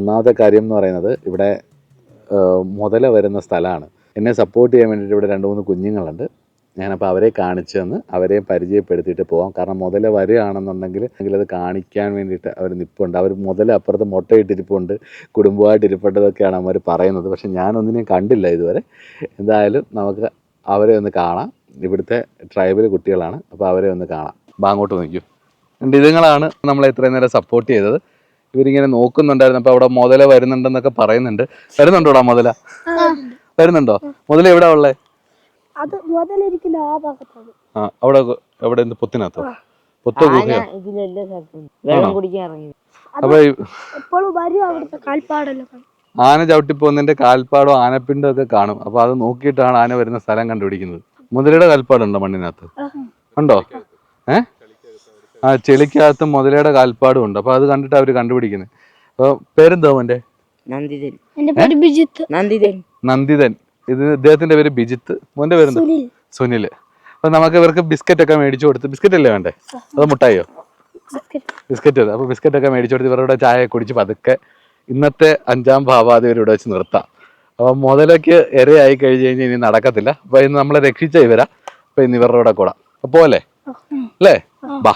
ഒന്നാമത്തെ കാര്യം എന്ന് പറയുന്നത് ഇവിടെ മുതല വരുന്ന സ്ഥലമാണ്. എന്നെ സപ്പോർട്ട് ചെയ്യാൻ വേണ്ടിയിട്ട് ഇവിടെ 2-3 കുഞ്ഞുങ്ങളുണ്ട്. ഞാനപ്പോൾ അവരെ കാണിച്ചു തന്ന് അവരെ പരിചയപ്പെടുത്തിയിട്ട് പോകാം. കാരണം മുതല വരികയാണെന്നുണ്ടെങ്കിൽ അത് കാണിക്കാൻ വേണ്ടിയിട്ട് അവർ നിൽപ്പുണ്ട്. അവർ മുതല അപ്പുറത്ത് മുട്ടയിട്ടിരിപ്പുണ്ട്, കുടുംബമായിട്ട് ഇരിപ്പുണ്ടതൊക്കെയാണ് അവർ പറയുന്നത്. പക്ഷെ ഞാനൊന്നിനെയും കണ്ടില്ല ഇതുവരെ. എന്തായാലും നമുക്ക് അവരെ ഒന്ന് കാണാം. ഇവിടുത്തെ ട്രൈബൽ കുട്ടികളാണ്, അപ്പോൾ അവരെ ഒന്ന് കാണാം. അങ്ങോട്ട് നോക്കൂ. ഇതുങ്ങളാണ് നമ്മളെ ഇത്രയും നേരം സപ്പോർട്ട് ചെയ്തത്. ഇവരിങ്ങനെ നോക്കുന്നുണ്ടായിരുന്നു. അപ്പോൾ അവിടെ മുതല വരുന്നുണ്ടെന്നൊക്കെ പറയുന്നുണ്ട്. വരുന്നുണ്ടോടാ മുതല? വരുന്നുണ്ടോ? മുതല എവിടെയാ ഉള്ളത്? അത് മുതലിരിക്കുന്ന ആ ഭാഗത്താണ്. അവിടെ എവിടെ? പൊത്തിനകത്തോ? പൊത്ത ഗുഹയോ? അപ്പൊ ആന ചവിട്ടി പോകുന്നതിന്റെ കാൽപ്പാടോ ആനപ്പിണ്ടോ ഒക്കെ കാണും. അപ്പൊ അത് നോക്കിയിട്ടാണ് ആന വരുന്ന സ്ഥലം കണ്ടുപിടിക്കുന്നത്. മുതലയുടെ കാൽപ്പാടുണ്ടോ മണ്ണിനകത്ത്? ഉണ്ടോ? ചെളിക്കകത്ത് മുതലയുടെ കാൽപ്പാടും ഉണ്ട്. അപ്പൊ അത് കണ്ടിട്ട് അവര് കണ്ടുപിടിക്കുന്നത്. അപ്പൊ പേരെന്തോ മോന്റെ? നന്ദിതൻ. ഇദ്ദേഹത്തിന്റെ പേര് ബിജിത്ത്. മോന്റെ പേരെന്താ? സുനിൽ. അപ്പൊ നമുക്ക് ഇവർക്ക് ബിസ്ക്കറ്റ് ഒക്കെ മേടിച്ചു കൊടുത്ത്. ബിസ്ക്കറ്റ് അല്ലേ വേണ്ടേ? അതോ മുട്ടായോ? ബിസ്ക്കറ്റ്. അപ്പൊ ബിസ്ക്കറ്റ് ഒക്കെ മേടിച്ചു കൊടുത്ത് ഇവരുടെ ചായ കുടിച്ച് പതുക്കെ ഇന്നത്തെ 5ാം ഭാവാതി ഇവിടെ വെച്ച് നിർത്താം. അപ്പൊ മുതലൊക്കെ ഇരയായി കഴിഞ്ഞ് കഴിഞ്ഞാൽ ഇനി നടക്കത്തില്ല. അപ്പൊ ഇന്ന് നമ്മളെ രക്ഷിച്ച ഇവരാ. അപ്പൊ ഇന്ന് ഇവരുടെ കൂടെ കൂടാം. അപ്പൊ അല്ലേ? ബാ.